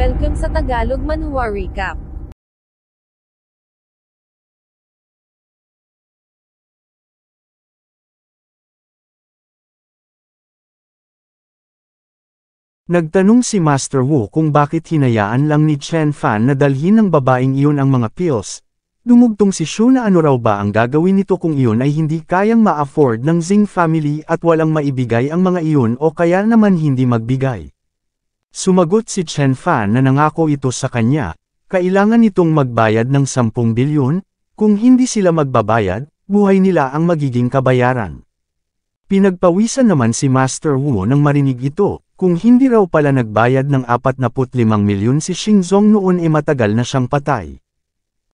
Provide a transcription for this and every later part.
Welcome sa Tagalog Manhwa Recap. Nagtanong si Master Wu kung bakit hinayaan lang ni Chen Fan na dalhin ng babaeng iyon ang mga pills. Dumugtong si Shu na ano raw ba ang gagawin nito kung iyon ay hindi kayang ma-afford ng Zing family at walang maibigay ang mga iyon o kaya naman hindi magbigay. Sumagot si Chen Fan na nangako ito sa kanya, kailangan nitong magbayad ng 10 bilyon, kung hindi sila magbabayad, buhay nila ang magiging kabayaran. Pinagpawisan naman si Master Wu nang marinig ito, kung hindi raw pala nagbayad ng 45 milyon si Xingzong noon matagal na siyang patay.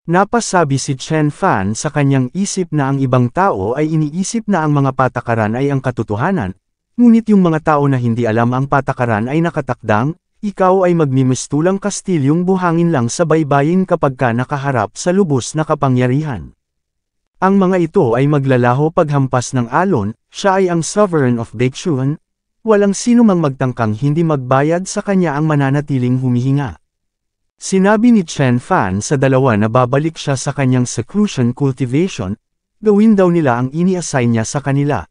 Napasabi si Chen Fan sa kanyang isip na ang ibang tao ay iniisip na ang mga patakaran ay ang katotohanan, ngunit yung mga tao na hindi alam ang patakaran ay nakatakdang, ikaw ay magmimistulang kastilyong buhangin lang sa baybayin kapag ka nakaharap sa lubos na kapangyarihan. Ang mga ito ay maglalaho paghampas ng alon, siya ay ang sovereign of Baekchuan, walang sino mang magtangkang hindi magbayad sa kanya ang mananatiling humihinga. Sinabi ni Chen Fan sa dalawa na babalik siya sa kanyang seclusion cultivation, gawin daw nila ang ini-assign niya sa kanila.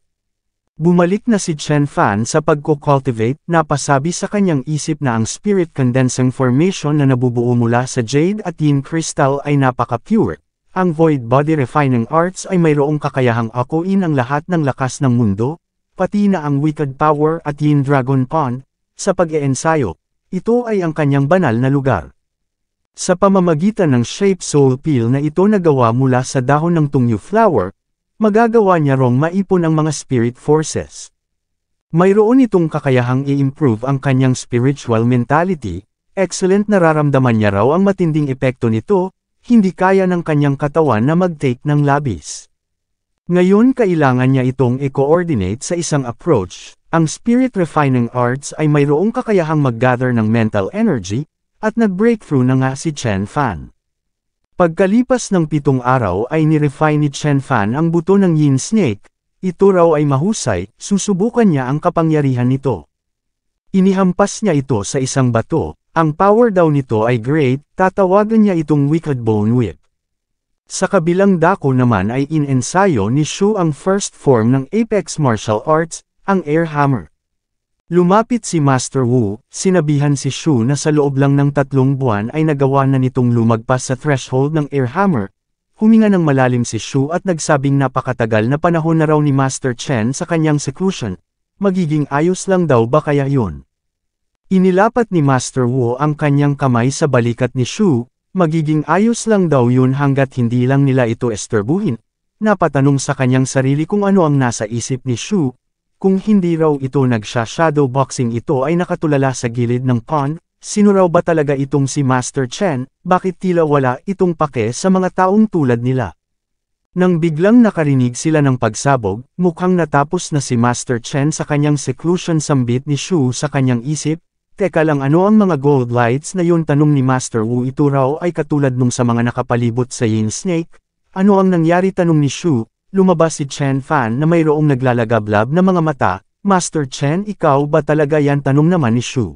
Bumalik na si Chen Fan sa pagko-cultivate, napasabi sa kanyang isip na ang spirit condensing formation na nabubuo mula sa jade at yin crystal ay napaka-pure. Ang void body refining arts ay mayroong kakayahang akuin ang lahat ng lakas ng mundo, pati na ang wicked power at yin dragon pond. Sa pag-iensayo, ito ay ang kanyang banal na lugar. Sa pamamagitan ng shape soul peel na ito na gawa mula sa dahon ng tungyu flower, magagawa niya rong maipon ang mga spirit forces. Mayroon itong kakayahang i-improve ang kanyang spiritual mentality, excellent nararamdaman niya raw ang matinding epekto nito, hindi kaya ng kanyang katawan na mag-take ng labis. Ngayon kailangan niya itong i-coordinate sa isang approach, ang spirit refining arts ay mayroong kakayahang mag-gather ng mental energy, at nag-breakthrough na nga si Chen Fan. Pagkalipas ng 7 araw ay nirefine ni Chen Fan ang buto ng yin snake, ito raw ay mahusay, susubukan niya ang kapangyarihan nito. Inihampas niya ito sa isang bato, ang power daw nito ay great, tatawagan niya itong wicked bone whip. Sa kabilang dako naman ay inensayo ni Shu ang first form ng apex martial arts, ang air hammer. Lumapit si Master Wu, sinabihan si Shu na sa loob lang ng 3 buwan ay nagawa na nitong lumagpas sa threshold ng air hammer. Huminga ng malalim si Shu at nagsabing napakatagal na panahon na raw ni Master Chen sa kanyang seclusion. Magiging ayos lang daw ba kaya yun? Inilapat ni Master Wu ang kanyang kamay sa balikat ni Shu, magiging ayos lang daw yun hanggat hindi lang nila ito estorbuhin. Napatanong sa kanyang sarili kung ano ang nasa isip ni Shu. Kung hindi raw ito nagsha-shadow boxing ito ay nakatulala sa gilid ng pond, sino raw ba talaga itong si Master Chen, bakit tila wala itong pake sa mga taong tulad nila? Nang biglang nakarinig sila ng pagsabog, mukhang natapos na si Master Chen sa kanyang seclusion sambit ni Shu sa kanyang isip, teka lang ano ang mga gold lights na yun tanong ni Master Wu ito raw ay katulad nung sa mga nakapalibot sa yin snake, ano ang nangyari tanong ni Shu? Lumabas si Chen Fan na mayroong naglalagablab na mga mata, Master Chen ikaw ba talaga yan tanong naman ni Shu.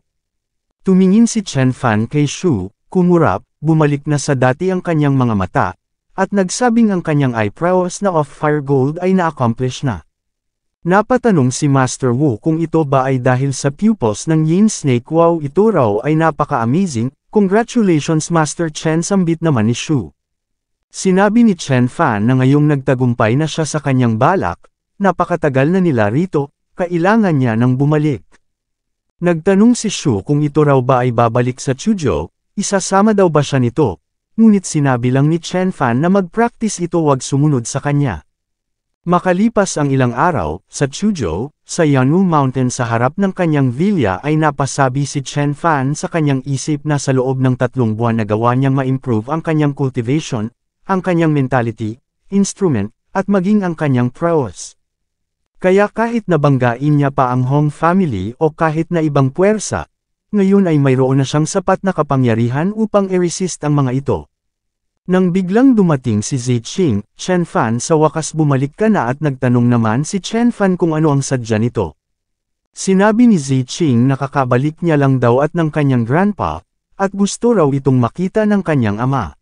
Tumingin si Chen Fan kay Shu, kumurap, bumalik na sa dati ang kanyang mga mata, at nagsabing ang kanyang eyebrows na off-fire gold ay na-accomplish na. Napatanong si Master Wu kung ito ba ay dahil sa pupils ng yin snake wow ito raw ay napaka-amazing, congratulations Master Chen sambit naman ni Shu. Sinabi ni Chen Fan na ngayong nagtagumpay na siya sa kanyang balak, napakatagal na nila rito, kailangan niya nang bumalik. Nagtanong si Shu kung ito raw ba ay babalik sa Chuzhou, isasama daw ba siya nito, ngunit sinabi lang ni Chen Fan na mag-practice ito wag sumunod sa kanya. Makalipas ang ilang araw, sa Chuzhou, sa Yanwu Mountain sa harap ng kanyang villa ay napasabi si Chen Fan sa kanyang isip na sa loob ng 3 buwan nagawa niyang ma-improve ang kanyang cultivation, ang kanyang mentality, instrument, at maging ang kanyang prowess. Kaya kahit nabanggain niya pa ang Hong family o kahit na ibang puwersa, ngayon ay mayroon na siyang sapat na kapangyarihan upang i-resist ang mga ito. Nang biglang dumating si Ziqing, Chen Fan sa wakas bumalik ka na at nagtanong naman si Chen Fan kung ano ang sadya nito. Sinabi ni Ziqing na kakabalik niya lang daw at ng kanyang grandpa, at gusto raw itong makita ng kanyang ama.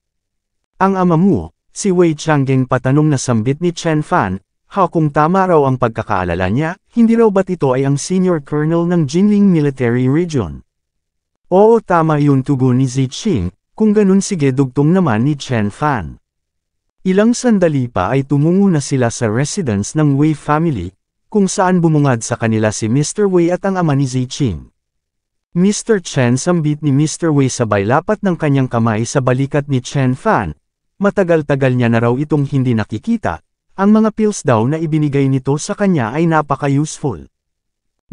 Ang ama mo, si Wei Changeng, patanong na sambit ni Chen Fan, kung tama raw ang pagkakaalala niya, hindi raw ba't ito ay ang senior colonel ng Jinling Military Region? Oo, tama yun, tugon ni Ziqing, kung ganun sige, dugtong naman ni Chen Fan. Ilang sandali pa ay tumungo na sila sa residence ng Wei family, kung saan bumungad sa kanila si Mr. Wei at ang ama ni Ziqing. Mr. Chen, sambit ni Mr. Wei sabay lapat ng kanyang kamay sa balikat ni Chen Fan. Matagal-tagal niya na raw itong hindi nakikita, ang mga pills daw na ibinigay nito sa kanya ay napaka-useful.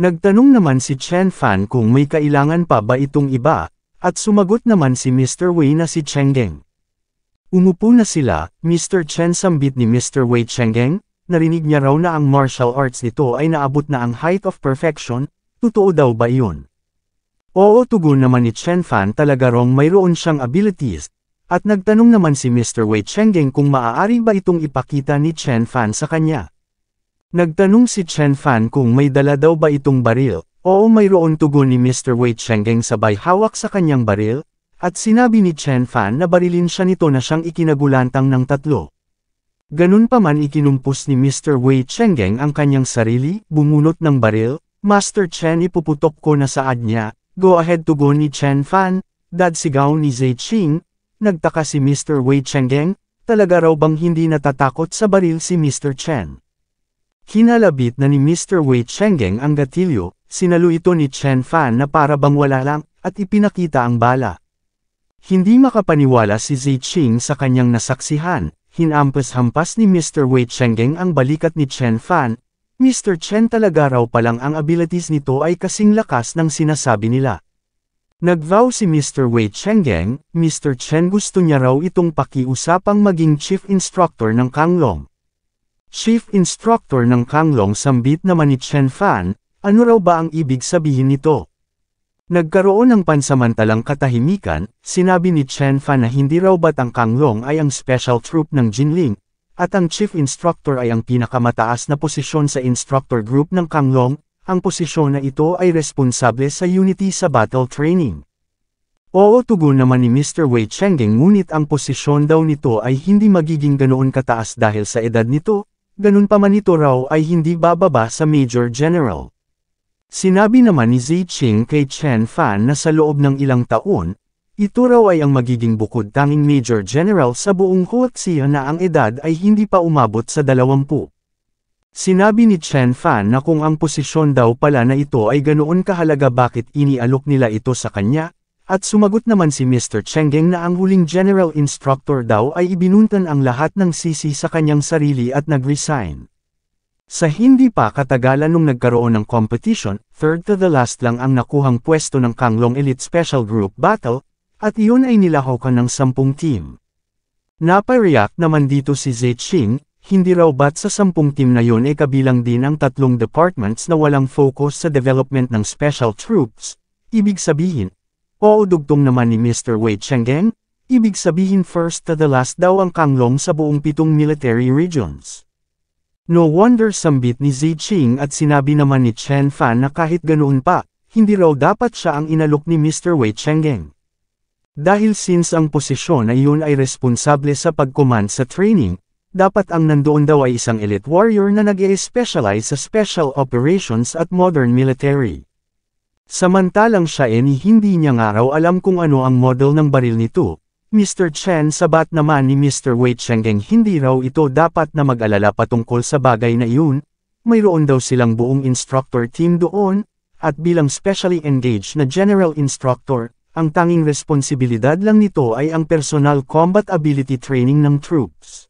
Nagtanong naman si Chen Fan kung may kailangan pa ba itong iba, at sumagot naman si Mr. Wei na si Chengeng. Umupo na sila, Mr. Chen, sambit ni Mr. Wei. Chengeng, narinig niya raw na ang martial arts nito ay naabot na ang height of perfection, totoo daw ba iyon? Oo, tugon naman ni Chen Fan, talaga raw mayroon siyang abilities, at nagtanong naman si Mr. Wei Chengeng kung maaari ba itong ipakita ni Chen Fan sa kanya. Nagtanong si Chen Fan kung may dala daw ba itong baril. Oo, mayroon, tugon ni Mr. Wei Chengeng sabay hawak sa kanyang baril, at sinabi ni Chen Fan na barilin siya nito na siyang ikinagulantang ng 3. Ganun pa man, ikinumpos ni Mr. Wei Chengeng ang kanyang sarili, bumunot ng baril. Master Chen, ipuputok ko na saad niya. Go ahead, tugon ni Chen Fan. Dad, sigaw ni Ziqing. Nagtaka si Mr. Wei Chengeng, talaga raw bang hindi natatakot sa baril si Mr. Chen? Kinalabit na ni Mr. Wei Chengeng ang gatilyo, sinalo ito ni Chen Fan na para bang wala lang, at ipinakita ang bala. Hindi makapaniwala si Ziqing sa kanyang nasaksihan, hinampas-hampas ni Mr. Wei Chengeng ang balikat ni Chen Fan. Mr. Chen, talaga raw palang ang abilities nito ay kasing lakas ng sinasabi nila. Nag-vow si Mr. Wei Chengeng, Mr. Chen gusto niya raw itong pakiusapang maging Chief Instructor ng Kanglong. Chief Instructor ng Kanglong, sambit naman ni Chen Fan, ano raw ba ang ibig sabihin nito? Nagkaroon ng pansamantalang katahimikan, sinabi ni Chen Fan na hindi raw ba't ang Kanglong ay ang special troop ng Jinling, at ang Chief Instructor ay ang pinakamataas na posisyon sa Instructor Group ng Kanglong, ang posisyon na ito ay responsable sa unity sa battle training. Oo, tugon naman ni Mr. Wei Chengeng, ngunit ang posisyon daw nito ay hindi magiging ganoon kataas dahil sa edad nito, ganun pa man ito raw ay hindi bababa sa Major General. Sinabi naman ni Ziqing kay Chen Fan na sa loob ng ilang taon, ito raw ay ang magiging bukod tanging Major General sa buong Huaxia na ang edad ay hindi pa umabot sa 20. Sinabi ni Chen Fan na kung ang posisyon daw pala na ito ay ganoon kahalaga bakit inialok nila ito sa kanya, at sumagot naman si Mr. Chengeng na ang huling General Instructor daw ay ibinuntan ang lahat ng sisi sa kanyang sarili at nag-resign. Sa hindi pa katagalan nung nagkaroon ng competition, third to the last lang ang nakuhang pwesto ng Kanglong Elite Special Group Battle, at iyon ay nilahokan ng 10 team. Napareact naman dito si Ziqing, hindi raw ba't sa 10 team na yun ay kabilang din ang 3 departments na walang focus sa development ng special troops, ibig sabihin, oo, dugtong naman ni Mr. Wei Chengeng, ibig sabihin first to the last daw ang Kanglong sa buong 7 military regions. No wonder, sambit ni Ziqing, at sinabi naman ni Chen Fan na kahit ganoon pa, hindi raw dapat siya ang inalok ni Mr. Wei Chengeng. Dahil since ang posisyon na iyon ay responsable sa pag-command sa training, dapat ang nandoon daw ay isang elite warrior na nag-e-specialize sa special operations at modern military. Samantalang siya hindi niya nga raw alam kung ano ang model ng baril nito. Mr. Chen, sabat naman ni Mr. Wei Chengeng, hindi raw ito dapat na mag-alala patungkol sa bagay na iyon, mayroon daw silang buong instructor team doon, at bilang specially engaged na General Instructor, ang tanging responsibilidad lang nito ay ang personal combat ability training ng troops.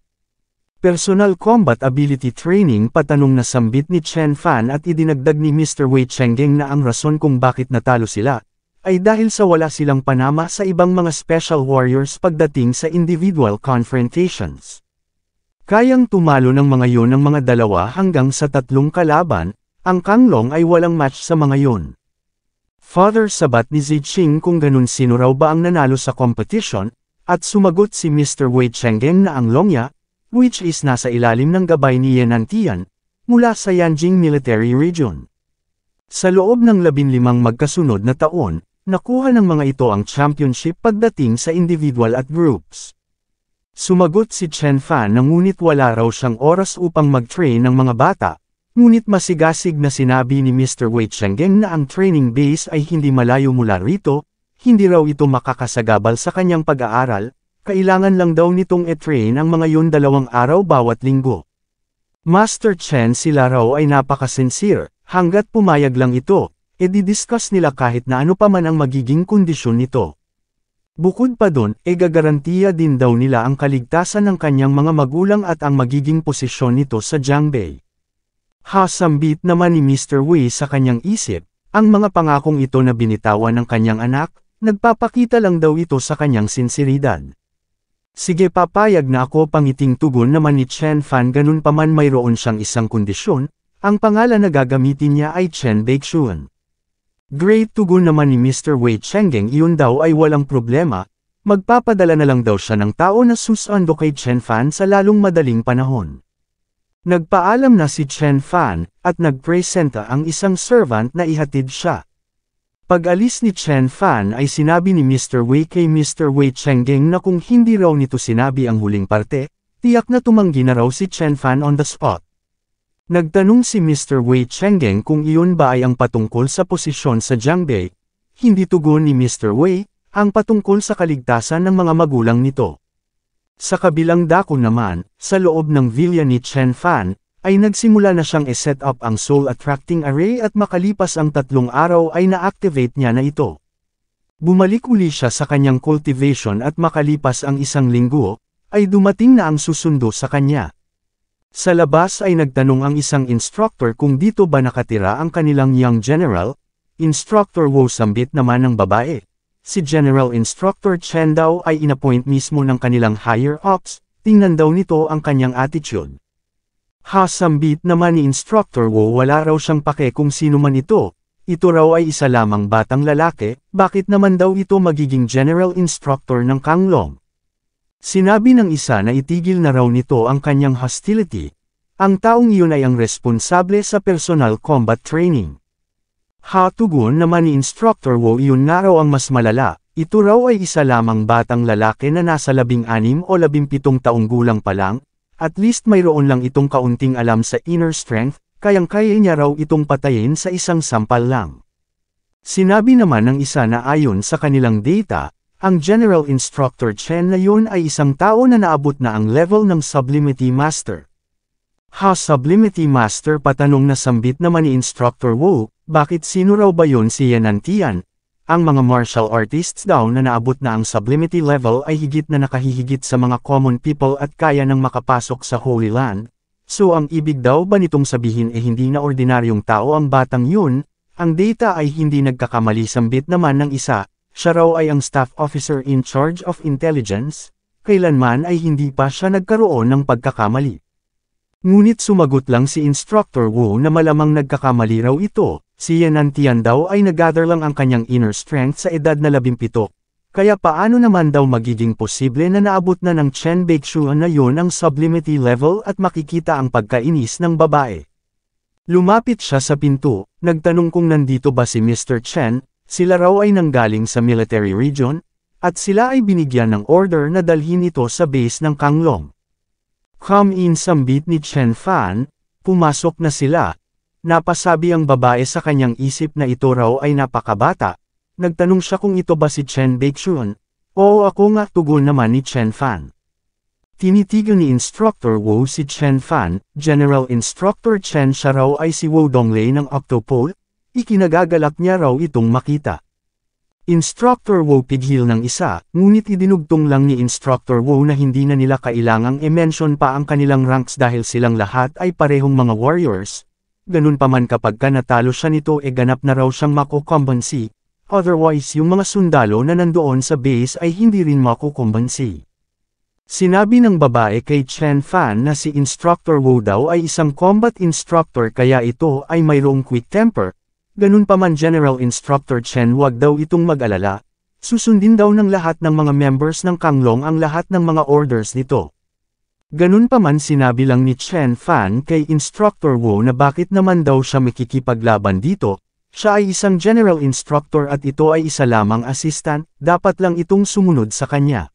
Personal combat ability training, patanong na sambit ni Chen Fan, at idinagdag ni Mr. Wei Chengeng na ang rason kung bakit natalo sila, ay dahil sa wala silang panama sa ibang mga special warriors pagdating sa individual confrontations. Kayang tumalo ng mga yon ng mga 2 hanggang sa 3 kalaban, ang Kanglong ay walang match sa mga yon. Father, sabat ni Ziqing, kung ganun sino raw ba ang nanalo sa competition, at sumagot si Mr. Wei Chengeng na ang Longya, which is nasa ilalim ng gabay ni Yanantian, mula sa Yanjing Military Region. Sa loob ng 15 magkasunod na taon, nakuha ng mga ito ang championship pagdating sa individual at groups. Sumagot si Chen Fan na ngunit wala raw siyang oras upang mag-train ng mga bata, ngunit masigasig na sinabi ni Mr. Wei Chenggang na ang training base ay hindi malayo mula rito, hindi raw ito makakasagabal sa kanyang pag-aaral, kailangan lang daw nitong e-train ang mga yun 2 araw bawat linggo. Master Chen, sila raw ay napaka-sincere, hanggat pumayag lang ito, di-discuss nila kahit na ano pa man ang magiging kondisyon nito. Bukod pa dun, gagarantiya din daw nila ang kaligtasan ng kanyang mga magulang at ang magiging posisyon nito sa Jiangbei. Sambit naman ni Mr. Wei sa kanyang isip, ang mga pangakong ito na binitawan ng kanyang anak, nagpapakita lang daw ito sa kanyang sinseridad. Sige, papayag na ako, pangiting tugon naman ni Chen Fan. Ganun pa man mayroon siyang isang kondisyon, ang pangalan na gagamitin niya ay Chen Baixuan. Great, tugon naman ni Mr. Wei Chenggang. Iyon daw ay walang problema, magpapadala na lang daw siya ng tao na susando kay Chen Fan sa lalong madaling panahon. Nagpaalam na si Chen Fan, at nagpresenta ang isang servant na ihatid siya. Pag-alis ni Chen Fan ay sinabi ni Mr. Wei kay Mr. Wei Chenggang na kung hindi raw nito sinabi ang huling parte, tiyak na tumanggi na raw si Chen Fan on the spot. Nagtanong si Mr. Wei Chenggang kung iyon ba ay ang patungkol sa posisyon sa Jiangbei. Hindi tugon ni Mr. Wei, ang patungkol sa kaligtasan ng mga magulang nito. Sa kabilang dako naman, sa loob ng villa ni Chen Fan, ay nagsimula na siyang i-set up ang soul attracting array at makalipas ang 3 araw ay na-activate niya na ito. Bumalik uli siya sa kanyang cultivation at makalipas ang 1 linggo, ay dumating na ang susundo sa kanya. Sa labas ay nagtanong ang isang instructor kung dito ba nakatira ang kanilang young general. Instructor Wu, sambit naman ng babae. Si General Instructor Chen daw ay inappoint mismo ng kanilang higher ups, tingnan daw nito ang kanyang attitude. Sambit naman ni Instructor Wu, wala raw siyang pake kung sino man ito raw ay isa lamang batang lalaki, bakit naman daw ito magiging General Instructor ng Kanglong? Sinabi ng isa na itigil na raw nito ang kanyang hostility, ang taong iyon ay ang responsable sa personal combat training. Tugon naman ni Instructor Wu, iyon nga raw ang mas malala, ito raw ay isa lamang batang lalaki na nasa 16 o 17 taong gulang pa lang, at least mayroon lang itong kaunting alam sa inner strength, kayang-kaya niya raw itong patayin sa isang sampal lang. Sinabi naman ng isa na ayon sa kanilang data, ang General Instructor Chen na yun ay isang tao na naabot na ang level ng Sublimity Master. Sublimity Master, patanong na sambit naman ni Instructor Wu, bakit sino raw ba yun si Yan Tian? Ang mga martial artists daw na naabot na ang sublimity level ay higit na nakahihigit sa mga common people at kaya nang makapasok sa Holy Land. So ang ibig daw ba nitong sabihin hindi na ordinaryong tao ang batang yun? Ang data ay hindi nagkakamali, sambit naman ng isa. Siya raw ay ang staff officer in charge of intelligence, kailanman ay hindi pa siya nagkaroon ng pagkakamali. Ngunit sumagot lang si Instructor Wu na malamang nagkakamali raw ito, si Yan Tian daw ay nag-gather lang ang kanyang inner strength sa edad na 17, kaya paano naman daw magiging posible na naabot na ng Chen Baixuan na yun ang sublimity level at makikita ang pagkainis ng babae. Lumapit siya sa pinto, nagtanong kung nandito ba si Mr. Chen. Sila raw ay nanggaling sa military region, at sila ay binigyan ng order na dalhin ito sa base ng Kanglong. Come in, sambit ni Chen Fan, pumasok na sila. Napasabi ang babae sa kanyang isip na ito raw ay napakabata. Nagtanong siya kung ito ba si Chen Baixuan. Oo, ako nga, tugon naman ni Chen Fan. Tinitigil ni Instructor Wu si Chen Fan. General Instructor Chen, siya raw ay si Wu Donglei ng Octopole. Ikinagagalak niya raw itong makita. Instructor Wu, pighil ng isa, ngunit idinugtong lang ni Instructor Wu na hindi na nila kailangang i-mention pa ang kanilang ranks dahil silang lahat ay parehong mga warriors. Ganun pa man kapag natalo siya nito ganap na raw siyang makukumbansi, otherwise yung mga sundalo na nandoon sa base ay hindi rin makukumbansi. Sinabi ng babae kay Chen Fan na si Instructor Wu daw ay isang combat instructor kaya ito ay mayroong quick temper. Ganun pa man General Instructor Chen, wag daw itong mag-alala, susundin daw ng lahat ng mga members ng Kanglong ang lahat ng mga orders nito. Ganun pa man sinabi lang ni Chen Fan kay Instructor Wu na bakit naman daw siya makikipaglaban dito, siya ay isang general instructor at ito ay isa lamang assistant, dapat lang itong sumunod sa kanya.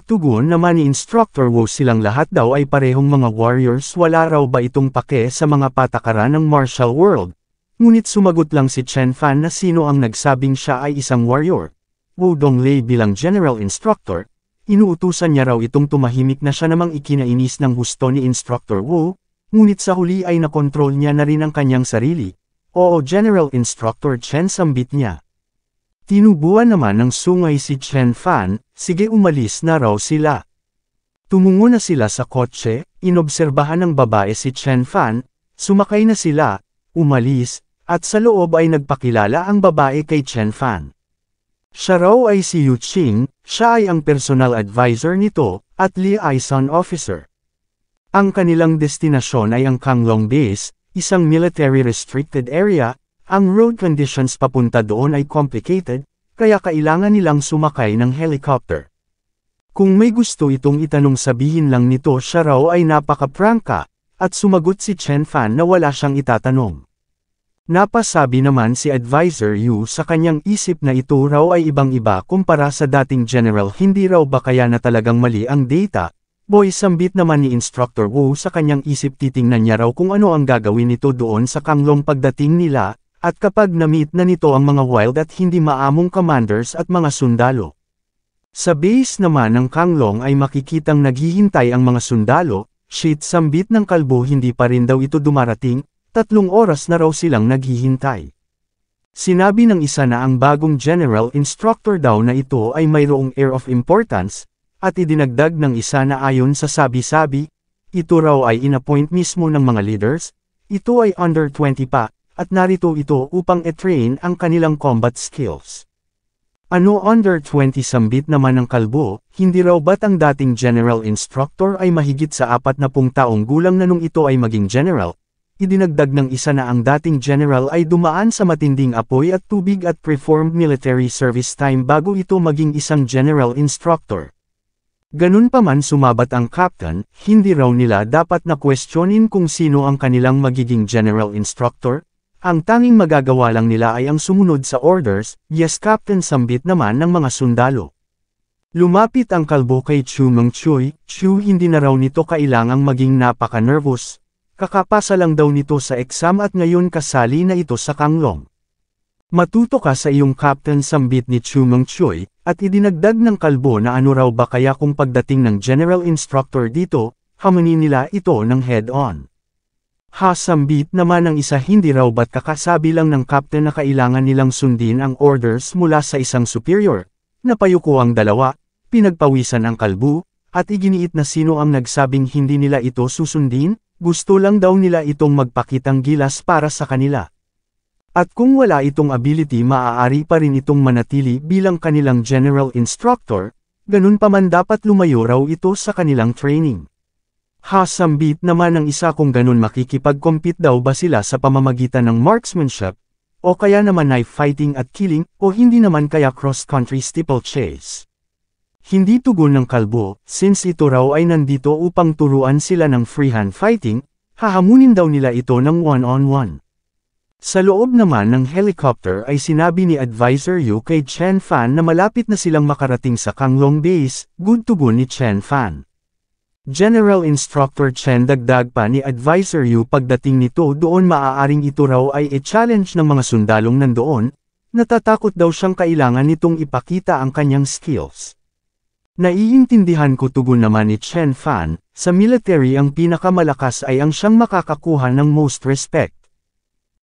Tugon naman ni Instructor Wu silang lahat daw ay parehong mga warriors, wala raw ba itong pake sa mga patakaran ng martial world. Ngunit sumagot lang si Chen Fan na sino ang nagsabing siya ay isang warrior. Wu Donglei bilang general instructor, inuutusan niya raw itong tumahimik na siya namang ikinainis ng husto ni Instructor Wu, ngunit sa huli ay nakontrol niya na rin ang kanyang sarili. Oo, General Instructor Chen, sambit niya. Tinubuan naman ng sungay si Chen Fan, sige umalis na raw sila. Tumungo na sila sa kotse, inobserbahan ng babae si Chen Fan, sumakay na sila, umalis, at sa loob ay nagpakilala ang babae kay Chen Fan. Siya raw ay si Yu Qing, siya ay ang personal advisor nito, at liaison officer. Ang kanilang destinasyon ay ang Kanglong Base, isang military restricted area. Ang road conditions papunta doon ay complicated, kaya kailangan nilang sumakay ng helicopter. Kung may gusto itong itanong sabihin lang nito siya raw ay napaka-prangka, at sumagot si Chen Fan na wala siyang itatanong. Napasabi naman si Advisor Yu sa kanyang isip na ito raw ay ibang-iba kumpara sa dating general, hindi raw ba kaya na talagang mali ang data. Boy, sambit naman ni Instructor Wu sa kanyang isip, titingnan niya raw kung ano ang gagawin nito doon sa Kanglong pagdating nila. At kapag na-meet na nito ang mga wild at hindi maamong commanders at mga sundalo. Sa base naman ng Kanglong ay makikitang naghihintay ang mga sundalo, shit, sambit ng kalbo, hindi pa rin daw ito dumarating, 3 oras na raw silang naghihintay. Sinabi ng isa na ang bagong general instructor daw na ito ay mayroong air of importance, at idinagdag ng isa na ayon sa sabi-sabi, ito raw ay inappoint mismo ng mga leaders, ito ay under 20 pa. At narito ito upang i-train ang kanilang combat skills. Ano under 20, sambit naman ng kalbo, hindi raw ba't ang dating general instructor ay mahigit sa 40 taong gulang na nung ito ay maging general? Idinagdag ng isa na ang dating general ay dumaan sa matinding apoy at tubig at performed military service time bago ito maging isang general instructor. Ganun pa man sumabat ang captain, hindi raw nila dapat na questionin kung sino ang kanilang magiging general instructor. Ang tanging magagawa lang nila ay ang sumunod sa orders, yes Captain, sambit naman ng mga sundalo. Lumapit ang kalbo kay Chu Mengchoy, Chu, hindi na raw nito kailangang maging napaka-nervous. Kakapasa lang daw nito sa exam at ngayon kasali na ito sa Kanglong. Matuto ka sa iyong Captain, sambit ni Chu Mengchoy, at idinagdag ng kalbo na ano raw ba kaya kung pagdating ng general instructor dito, hamanin nila ito ng head-on. Sambit naman ng isa, hindi raw ba't kakasabi lang ng captain na kailangan nilang sundin ang orders mula sa isang superior. Napayuko ang dalawa, pinagpawisan ang kalbo, at iginiit na sino ang nagsabing hindi nila ito susundin, gusto lang daw nila itong magpakitang gilas para sa kanila. At kung wala itong ability, maaari pa rin itong manatili bilang kanilang general instructor, ganun pa man dapat lumayo raw ito sa kanilang training. Sambit naman ng isa, kung ganun makikipag-compete daw ba sila sa pamamagitan ng marksmanship, o kaya naman knife fighting at killing, o hindi naman kaya cross-country steeplechase. Hindi tugon ng kalbo, since ito raw ay nandito upang turuan sila ng freehand fighting, hahamunin daw nila ito ng one-on-one. Sa loob naman ng helicopter ay sinabi ni Advisor Yu kay Chen Fan na malapit na silang makarating sa Kanglong Base, good tugon ni Chen Fan. General Instructor Chen, dagdag pa ni Advisor Yu, pagdating nito doon maaaring ito raw ay challenge ng mga sundalong nandoon, natatakot daw siyang kailangan nitong ipakita ang kanyang skills. Naiintindihan ko, tugon naman ni Chen Fan, sa military ang pinakamalakas ay ang siyang makakakuha ng most respect.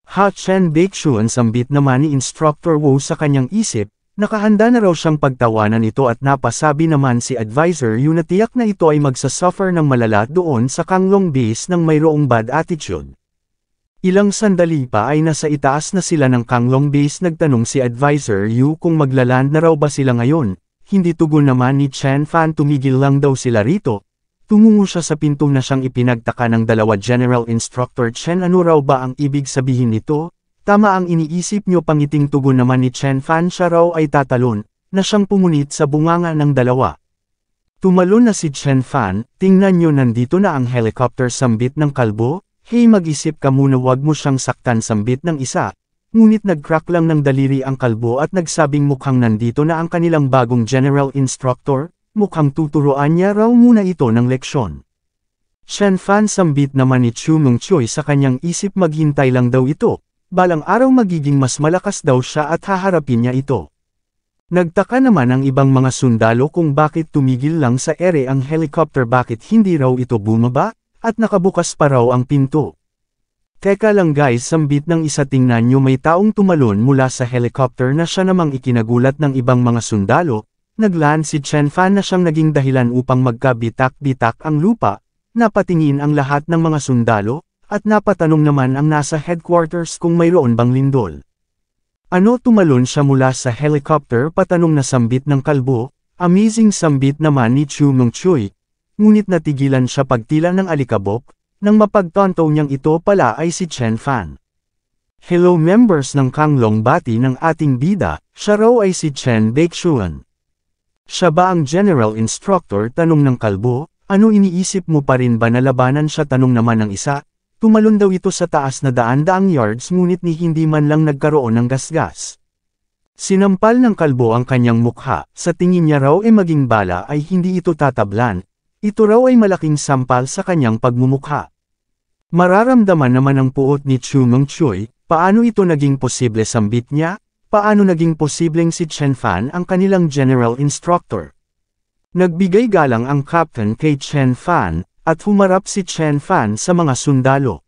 Chen Baekchuan, sambit naman ni Instructor Wu sa kanyang isip, nakahanda na raw siyang pagtawanan ito at napasabi naman si Advisor Yu na tiyak na ito ay magsasuffer ng malala doon sa Kanglong Base ng mayroong bad attitude. Ilang sandali pa ay nasa itaas na sila ng Kanglong Base. Nagtanong si Advisor Yu kung maglaland na raw ba sila ngayon, hindi tugon naman ni Chen Fan, tumigil lang daw sila rito. Tumungo siya sa pinto na siyang ipinagtaka ng dalawa. General Instructor Chen, ano raw ba ang ibig sabihin nito? Tama ang iniisip nyo, pangiting tugon naman ni Chen Fan, siya raw ay tatalon, na siyang pumunit sa bunganga ng dalawa. Tumalon na si Chen Fan, tingnan nyo, nandito na ang helicopter, sambit ng kalbo, hey mag-isip ka muna, wag mo siyang saktan, sambit ng isa. ngunit nag-crack lang ng daliri ang kalbo at nagsabing mukhang nandito na ang kanilang bagong general instructor, mukhang tuturuan niya raw muna ito ng leksyon. Chen Fan sambit naman ni Chu Mengchoy sa kanyang isip maghintay lang daw ito, balang araw magiging mas malakas daw siya at haharapin niya ito. Nagtaka naman ang ibang mga sundalo kung bakit tumigil lang sa ere ang helicopter, bakit hindi raw ito bumaba, at nakabukas pa raw ang pinto. Teka lang guys, sambit ng isa, tingnan nyo, may taong tumalon mula sa helicopter na siya namang ikinagulat ng ibang mga sundalo. Naglaan si Chen Fan na siyang naging dahilan upang magkabitak-bitak ang lupa, napatingin ang lahat ng mga sundalo, at napatanong naman ang nasa headquarters kung mayroon bang lindol. Ano, tumalon siya mula sa helicopter, patanong na sambit ng kalbo, amazing, sambit naman ni Chu Mengchoy, ngunit natigilan siya pagtila ng alikabok, nang mapagtanto niyang ito pala ay si Chen Fan. Hello members ng Kanglong, bati ng ating bida, siya raw ay si Chen Baixuan. Siya ba ang general instructor, tanong ng kalbo, ano iniisip mo pa rin ba na labanan siya, tanong naman ng isa. Tumalon daw ito sa taas na daan-daang yards ngunit ni hindi man lang nagkaroon ng gasgas. Sinampal ng kalbo ang kanyang mukha, sa tingin niya raw maging bala ay hindi ito tatablan, ito raw ay malaking sampal sa kanyang pagmumukha. Mararamdaman naman ang puot ni Chu Mengchoy, paano ito naging posible, sambit niya, paano naging posibleng si Chen Fan ang kanilang general instructor. Nagbigay galang ang captain kay Chen Fan, at humarap si Chen Fan sa mga sundalo.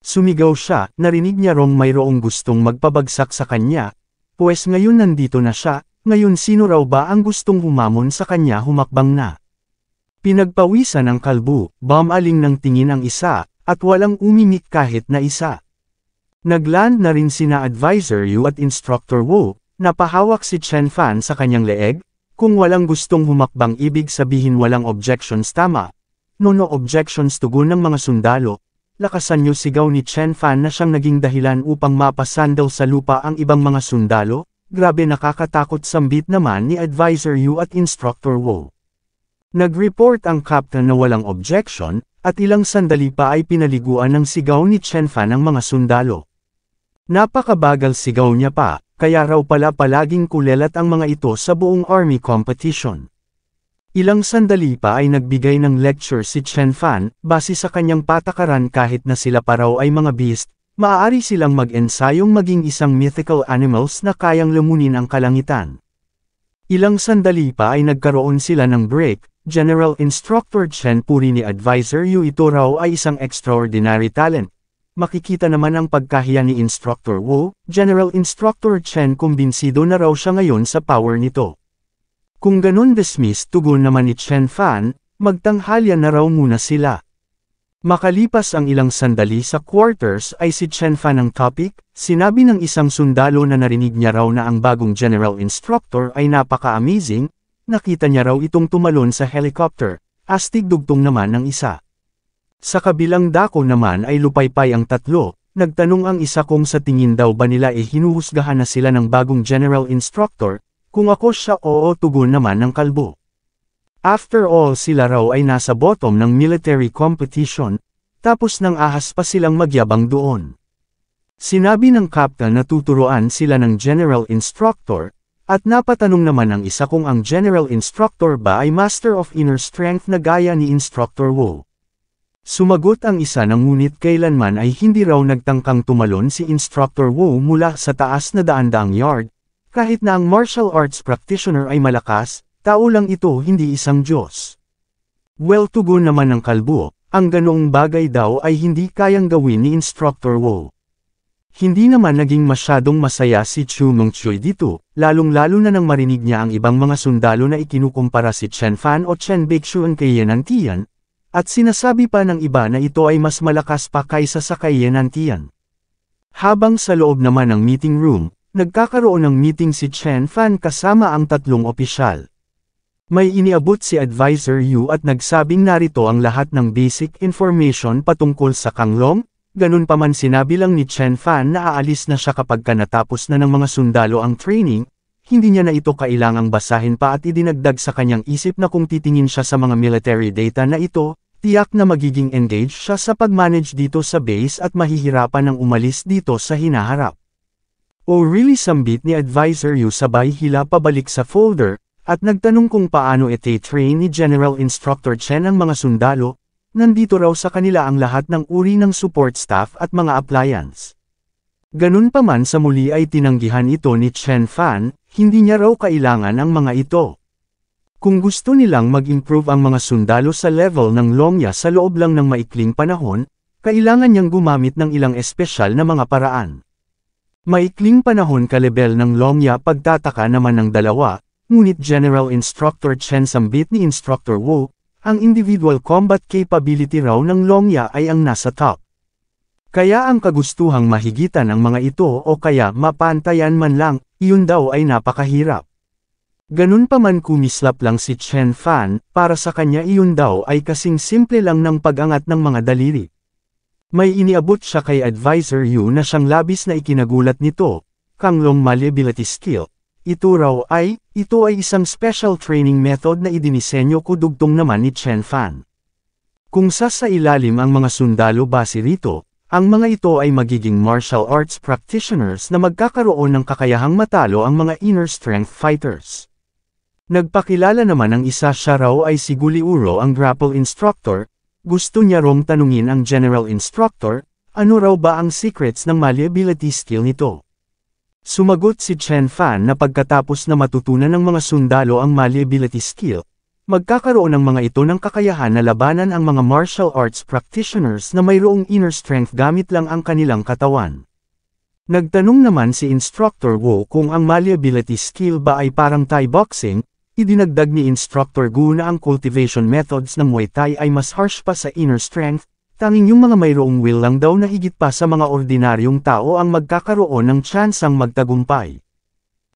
Sumigaw siya, narinig niya rong mayroong gustong magpabagsak sa kanya, pues ngayon nandito na siya, ngayon sino raw ba ang gustong humamon sa kanya, humakbang na. Pinagpawisan ng kalbo, bumaling ng tingin ang isa, at walang umimik kahit na isa. Nagland na rin sina Advisor Yu at Instructor Wu, napahawak si Chen Fan sa kanyang leeg, kung walang gustong humakbang ibig sabihin walang objections, tama. No objections, tugon ng mga sundalo. Lakasan niyo, sigaw ni Chen Fan na siyang naging dahilan upang mapasan daw sa lupa ang ibang mga sundalo. Grabe, nakakatakot, sambit naman ni Advisor Yu at Instructor Wu. Nag-report ang captain na walang objection, at ilang sandali pa ay pinaliguan ng sigaw ni Chen Fan ang mga sundalo. Napakabagal sigaw niya pa, kaya raw pala palaging kulelat ang mga ito sa buong army competition. Ilang sandali pa ay nagbigay ng lecture si Chen Fan, base sa kanyang patakaran kahit na sila pa raw ay mga beast, maaari silang mag-ensayong maging isang mythical animals na kayang lamunin ang kalangitan. Ilang sandali pa ay nagkaroon sila ng break. General Instructor Chen, puri ni Advisor Yu, ito raw ay isang extraordinary talent. Makikita naman ang pagkahiya ni Instructor Wu. General Instructor Chen, kumbinsido na raw siya ngayon sa power nito. Kung ganun, dismiss, tugon naman ni Chen Fan, magtanghalya na raw muna sila. Makalipas ang ilang sandali sa quarters ay si Chen Fan ang topic, sinabi ng isang sundalo na narinig niya raw na ang bagong general instructor ay napaka-amazing, nakita niya raw itong tumalon sa helicopter, astig dugtong naman ng isa. Sa kabilang dako naman ay lupaypay ang tatlo, nagtanong ang isa kung sa tingin daw ba nila hinuhusgahan na sila ng bagong general instructor. Kung ako siya, oo, tugon naman ng kalbo. After all, sila raw ay nasa bottom ng military competition, tapos nang ahas pa silang magyabang doon. Sinabi ng captain na tuturuan sila ng general instructor, at napatanong naman ang isa kung ang general instructor ba ay master of inner strength na gaya ni Instructor Wu. Sumagot ang isa na ngunit kailanman ay hindi raw nagtangkang tumalon si Instructor Wu mula sa taas na daan-daang yard. Kahit na ang martial arts practitioner ay malakas, tao lang ito, hindi isang Diyos. Well, tugon naman ng kalbo, ang ganoong bagay daw ay hindi kayang gawin ni Instructor Wu. Hindi naman naging masyadong masaya si Chu Mengchoy dito, lalong-lalo na nang marinig niya ang ibang mga sundalo na ikinukumpara si Chen Fan o Chen Baixuan kay Yan Antian, at sinasabi pa ng iba na ito ay mas malakas pa kaysa sa kay Yan Antian. Habang sa loob naman ng meeting room, nagkakaroon ng meeting si Chen Fan kasama ang tatlong opisyal. May iniabot si Advisor Yu at nagsabing narito ang lahat ng basic information patungkol sa Kanglong, ganun pa man sinabi lang ni Chen Fan na aalis na siya kapag natapos na ng mga sundalo ang training, hindi niya na ito kailangang basahin pa at idinagdag sa kanyang isip na kung titingin siya sa mga military data na ito, tiyak na magiging engaged siya sa pag-manage dito sa base at mahihirapan ng umalis dito sa hinaharap. "Oh really?" sambit ni Advisor Yu sabay hila pabalik sa folder, at nagtanong kung paano ite-train ni General Instructor Chen ang mga sundalo. Nandito raw sa kanila ang lahat ng uri ng support staff at mga appliance. Ganun pa man sa muli ay tinanggihan ito ni Chen Fan, hindi niya raw kailangan ang mga ito. Kung gusto nilang mag-improve ang mga sundalo sa level ng Longya sa loob lang ng maikling panahon, kailangan niyang gumamit ng ilang espesyal na mga paraan. Maikling panahon ka-level ng Longya pagtataka naman ng dalawa, ngunit General Instructor Chen sambit ni Instructor Wu, ang individual combat capability raw ng Longya ay ang nasa top. Kaya ang kagustuhang mahigitan ang mga ito o kaya mapantayan man lang, iyon daw ay napakahirap. Ganun pa man kumislap lang si Chen Fan, para sa kanya iyon daw ay kasing simple lang ng pag-angat ng mga daliri. May iniabot siya kay Advisor Yu na siyang labis na ikinagulat nito, Kanglong Malleability Skill. Ito ay isang special training method na idinisenyo ko dugtong naman ni Chen Fan. Kung sa ilalim ang mga sundalo base rito, ang mga ito ay magiging martial arts practitioners na magkakaroon ng kakayahang matalo ang mga inner strength fighters. Nagpakilala naman ang isa, siya raw ay si Guli Uro, ang grapple instructor. Gusto niya rong tanungin ang general instructor, ano raw ba ang secrets ng malleability skill nito. Sumagot si Chen Fan na pagkatapos na matutunan ng mga sundalo ang malleability skill, magkakaroon ng mga ito ng kakayahan na labanan ang mga martial arts practitioners na mayroong inner strength gamit lang ang kanilang katawan. Nagtanong naman si Instructor Wu kung ang malleability skill ba ay parang Thai boxing. Idinagdag ni Instructor Gu na ang cultivation methods ng Muay Thai ay mas harsh pa sa inner strength, tanging yung mga mayroong will lang daw na higit pa sa mga ordinaryong tao ang magkakaroon ng tsansang magtagumpay.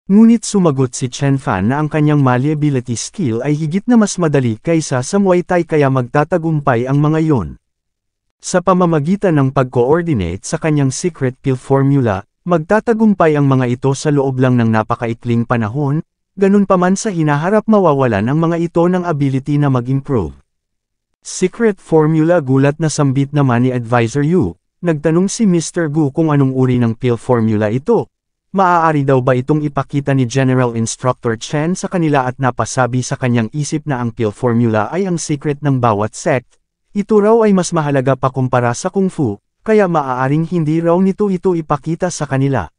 Ngunit sumagot si Chen Fan na ang kanyang malleability skill ay higit na mas madali kaysa sa Muay Thai kaya magtatagumpay ang mga yon. Sa pamamagitan ng pag-coordinate sa kanyang secret pill formula, magtatagumpay ang mga ito sa loob lang ng napakaikling panahon. Ganun pa man sa hinaharap mawawalan ang mga ito ng ability na mag-improve. Secret formula, gulat na sambit naman ni Advisor Yu. Nagtanong si Mr. Gu kung anong uri ng pill formula ito. Maaari daw ba itong ipakita ni General Instructor Chen sa kanila at napasabi sa kanyang isip na ang pill formula ay ang secret ng bawat sect. Ito raw ay mas mahalaga pa kumpara sa Kung Fu, kaya maaaring hindi raw ito ipakita sa kanila.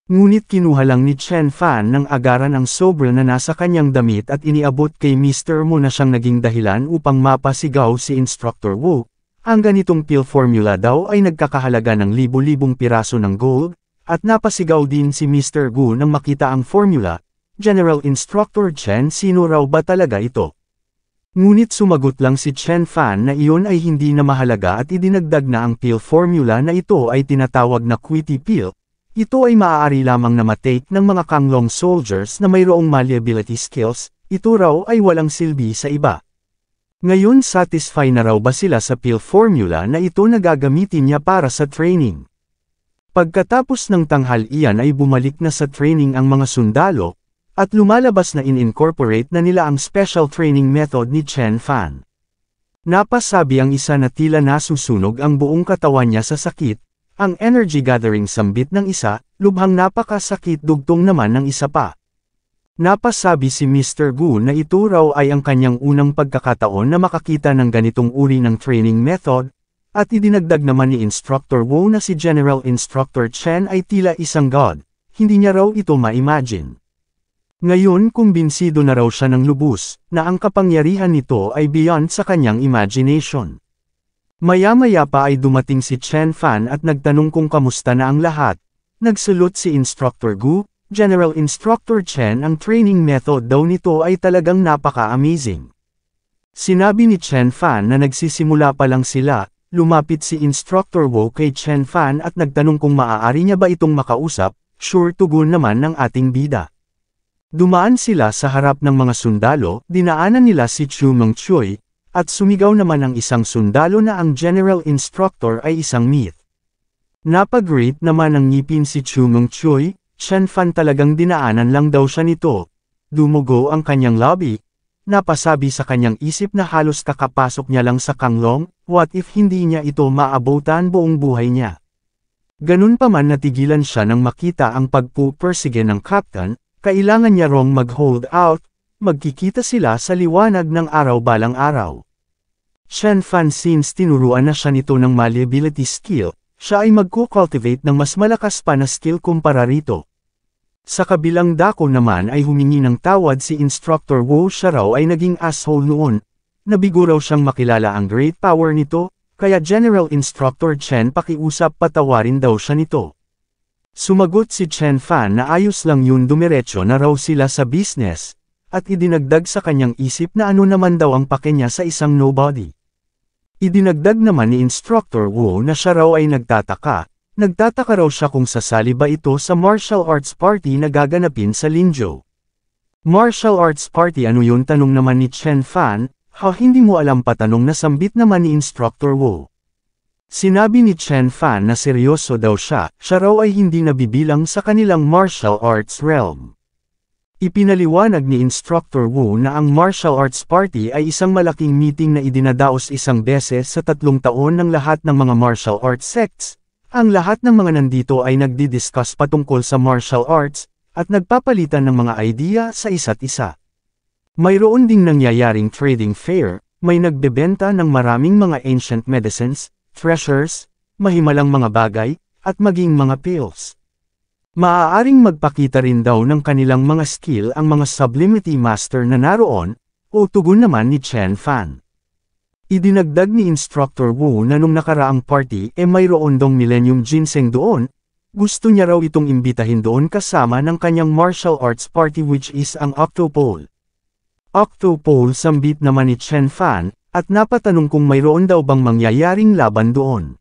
Ngunit kinuha lang ni Chen Fan ng agaran ang sobra na nasa kanyang damit at iniabot kay Mr. Mo na siyang naging dahilan upang mapasigaw si Instructor Wu. Ang ganitong pill formula daw ay nagkakahalaga ng libo-libong piraso ng gold, at napasigaw din si Mr. Gu nang makita ang formula. General Instructor Chen, sino raw ba talaga ito? Ngunit sumagot lang si Chen Fan na iyon ay hindi na mahalaga at idinagdag na ang pill formula na ito ay tinatawag na Quitty Pill. Ito ay maaari lamang na matake ng mga Kanglong soldiers na mayroong malleability skills, ito raw ay walang silbi sa iba. Ngayon satisfy na raw ba sila sa pill formula na ito na gagamitin niya para sa training? Pagkatapos ng tanghalian ay bumalik na sa training ang mga sundalo, at lumalabas na in-incorporate na nila ang special training method ni Chen Fan. Napasabi ang isa na tila nasusunog ang buong katawan niya sa sakit. Ang energy gathering sambit ng isa, lubhang napakasakit dugtong naman ng isa pa. Napasabi si Mr. Gu na ito raw ay ang kanyang unang pagkakataon na makakita ng ganitong uri ng training method, at idinagdag naman ni Instructor Wu na si General Instructor Chen ay tila isang god, hindi niya raw ito ma-imagine. Ngayon kumbinsido na raw siya ng lubos, na ang kapangyarihan nito ay beyond sa kanyang imagination. Maya-maya pa ay dumating si Chen Fan at nagtanong kung kamusta na ang lahat. Nagsulot si Instructor Gu, General Instructor Chen, ang training method daw nito ay talagang napaka-amazing. Sinabi ni Chen Fan na nagsisimula pa lang sila, lumapit si Instructor Wu kay Chen Fan at nagtanong kung maaari niya ba itong makausap, sure tugon naman ng ating bida. Dumaan sila sa harap ng mga sundalo, dinaanan nila si Chu Mengchoy, at sumigaw naman ang isang sundalo na ang General Instructor ay isang myth. Napag-rate naman ang ngipin si Chu Mengchoy, Chen Fan talagang dinaanan lang daw siya nito. Dumugo ang kanyang lobby. Napasabi sa kanyang isip na halos kakapasok niya lang sa Kanglong, what if hindi niya ito maabutan buong buhay niya. Ganun pa man natigilan siya nang makita ang pagpupursige ng captain, kailangan niya rong mag-hold out, magkikita sila sa liwanag ng araw balang araw. Chen Fan since tinuruan na siya nito ng malleability skill, siya ay magkukultivate ng mas malakas pa na skill kumpara rito. Sa kabilang dako naman ay humingi ng tawad si Instructor Wu, siya raw ay naging asshole noon, nabigo raw siyang makilala ang great power nito, kaya General Instructor Chen pakiusap patawarin daw siya nito. Sumagot si Chen Fan na ayos lang yun, dumiretso na raw sila sa business, at idinagdag sa kanyang isip na ano naman daw ang pake niya sa isang nobody. Idinagdag naman ni Instructor Wu na siya raw ay nagtataka raw siya kung sasali ba ito sa martial arts party na gaganapin sa Linzhou. Martial arts party ano yun, tanong naman ni Chen Fan. Hindi mo alam, patanong na sambit naman ni Instructor Wu. Sinabi ni Chen Fan na seryoso daw siya raw ay hindi nabibilang sa kanilang martial arts realm. Ipinaliwanag ni Instructor Wu na ang martial arts party ay isang malaking meeting na idinadaos isang beses sa 3 taon ng lahat ng mga martial arts sects. Ang lahat ng mga nandito ay nagdi-discuss patungkol sa martial arts, at nagpapalitan ng mga idea sa isa't isa. Mayroon ding nangyayaring trading fair, may nagbebenta ng maraming mga ancient medicines, treasures, mahimalang mga bagay, at maging mga pills. Maaaring magpakita rin daw ng kanilang mga skill ang mga sublimity master na naroon, o tugon naman ni Chen Fan. Idinagdag ni Instructor Wu na nung nakaraang party mayroon dong Millennium Ginseng doon, gusto niya raw itong imbitahin doon kasama ng kanyang martial arts party, which is ang Octopole. Octopole, sambit naman ni Chen Fan, at napatanong kung mayroon daw bang mangyayaring laban doon.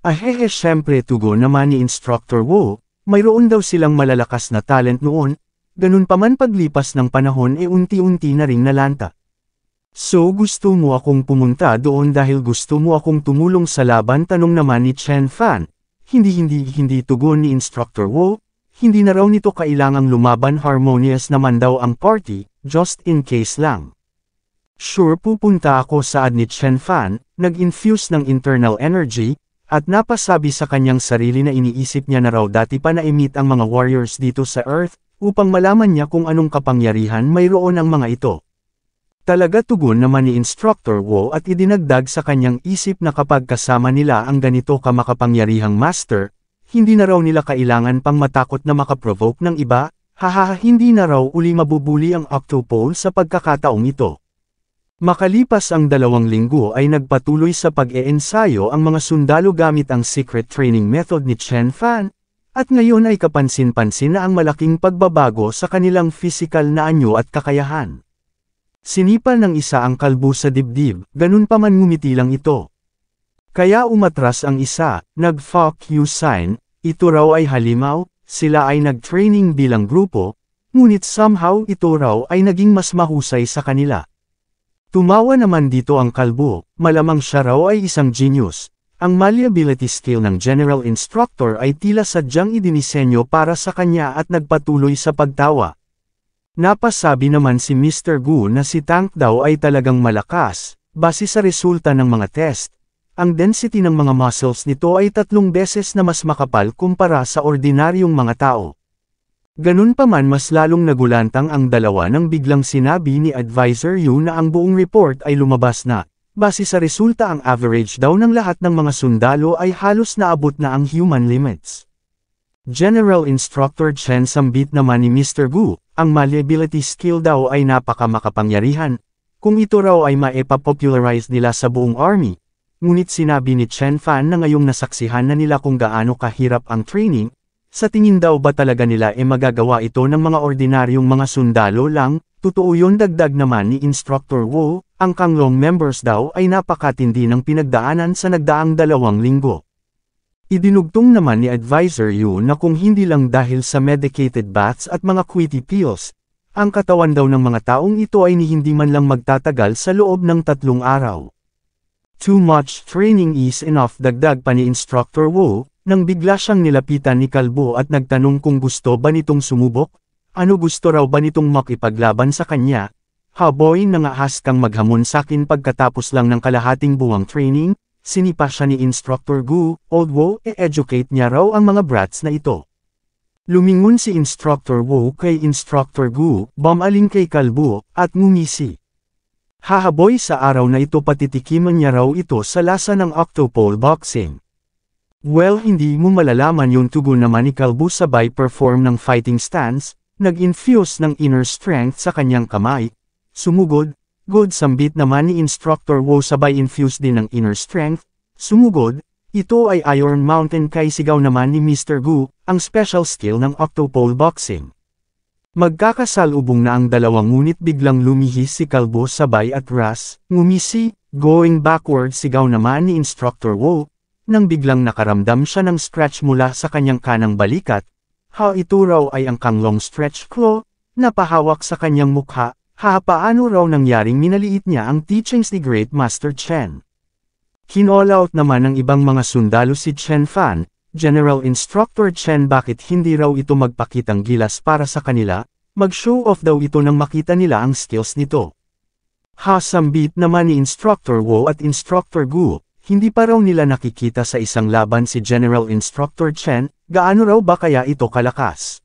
Ahehe, syempre, tugon naman ni Instructor Wu, mayroon daw silang malalakas na talent noon, ganun pa man paglipas ng panahon unti-unti na ring nalanta. So gusto mo akong pumunta doon dahil gusto mo akong tumulong sa laban, tanong naman ni Chen Fan. Hindi tugon ni Instructor Wu, hindi na raw nito kailangang lumaban, harmonious naman daw ang party, just in case lang. Sure, pupunta ako, saad ni Chen Fan, nag-infuse ng internal energy, at napasabi sa kanyang sarili na iniisip niya na raw dati pa na-meet ang mga warriors dito sa Earth, upang malaman niya kung anong kapangyarihan mayroon ang mga ito. Talaga, tugon naman ni Instructor Wu, at idinagdag sa kanyang isip na kapag kasama nila ang ganito kamakapangyarihang master, hindi na raw nila kailangan pang matakot na makaprovoke ng iba, hindi na raw uli mabubuli ang Octopole sa pagkakataong ito. Makalipas ang 2 linggo ay nagpatuloy sa pag-eensayo ang mga sundalo gamit ang secret training method ni Chen Fan, at ngayon ay kapansin-pansin na ang malaking pagbabago sa kanilang physical na anyo at kakayahan. Sinipa ng isa ang kalbo sa dibdib, ganun pa man ngumiti lang ito. Kaya umatras ang isa, nag-fuck you sign, ito raw ay halimaw, sila ay nag-training bilang grupo, ngunit somehow ito raw ay naging mas mahusay sa kanila. Tumawa naman dito ang kalbo, malamang siya raw ay isang genius. Ang malleability skill ng General Instructor ay tila sadyang idinisenyo para sa kanya, at nagpatuloy sa pagtawa. Napasabi naman si Mr. Gu na si Tank daw ay talagang malakas, base sa resulta ng mga test. Ang density ng mga muscles nito ay 3 beses na mas makapal kumpara sa ordinaryong mga tao. Ganun pa man, mas lalong nagulantang ang dalawa nang biglang sinabi ni Advisor Yu na ang buong report ay lumabas na. Base sa resulta, ang average daw ng lahat ng mga sundalo ay halos naabot na ang human limits. General Instructor Chen, sambit naman ni Mr. Gu, ang malleability skill daw ay napakamakapangyarihan. Kung ito raw ay maipapopularize nila sa buong army. Ngunit sinabi ni Chen Fan na ngayong nasaksihan na nila kung gaano kahirap ang training, sa tingin daw ba talaga nila magagawa ito ng mga ordinaryong mga sundalo lang? Totoo yun, dagdag naman ni Instructor Wu, ang Kanglong members daw ay napakatindi ng pinagdaanan sa nagdaang 2 linggo. Idinugtong naman ni Advisor Yu na kung hindi lang dahil sa medicated baths at mga quitty pills, ang katawan daw ng mga taong ito ay hindi man lang magtatagal sa loob ng 3 araw. Too much training is enough, dagdag pa ni Instructor Wu, nang bigla siyang nilapitan ni Kalbo at nagtanong kung gusto ba nitong sumubok. Ano, gusto raw ba nitong makipaglaban sa kanya? Boy, nangahas kang maghamon sakin pagkatapos lang ng kalahating buwang training? sinipa siya ni Instructor Gu, although e-educate niya raw ang mga brats na ito. Lumingon si Instructor Wu kay Instructor Gu, bumaling kay Kalbu, at ngumisi. Hahaboy sa araw na ito patitikiman niya raw ito sa lasa ng octopole boxing. Well, hindi mo malalaman yung tugon naman ni Kalbu sabay perform ng fighting stance, nag-infuse ng inner strength sa kanyang kamay, sumugod, good sambit naman ni Instructor Wu sabay infuse din ng inner strength, sumugod, ito ay Iron Mountain kay sigaw naman ni Mr. Gu, ang special skill ng octopole boxing. Magkakasalubong na ang dalawang ngunit biglang lumihis si Kalbo sabay atras, ngumisi, going backward sigaw naman ni Instructor Wu, nang biglang nakaramdam siya ng scratch mula sa kanyang kanang balikat, ito raw ay ang kanglong stretch claw, na pahawak sa kanyang mukha, paano raw nangyaring minaliit niya ang teachings ni Great Master Chen. Kinall out naman ng ibang mga sundalo si Chen Fan, General Instructor Chen bakit hindi raw ito magpakitang gilas para sa kanila, mag-show off daw ito nang makita nila ang skills nito. Sambit naman ni Instructor Wu at Instructor Gu, hindi pa raw nila nakikita sa isang laban si General Instructor Chen, gaano raw ba kaya ito kalakas?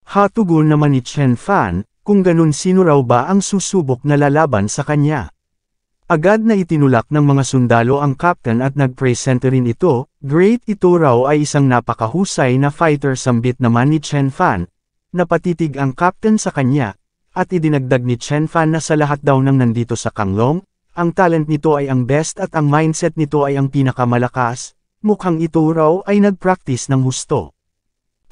Tugon naman ni Chen Fan, kung ganun sino raw ba ang susubok na lalaban sa kanya. Agad na itinulak ng mga sundalo ang captain at nag-presente rin ito, great ito raw ay isang napakahusay na fighter sambit naman ni Chen Fan, napatitig ang captain sa kanya, at idinagdag ni Chen Fan na sa lahat daw ng nandito sa Kanglong, ang talent nito ay ang best at ang mindset nito ay ang pinakamalakas, mukhang ito raw ay nag-practice ng husto.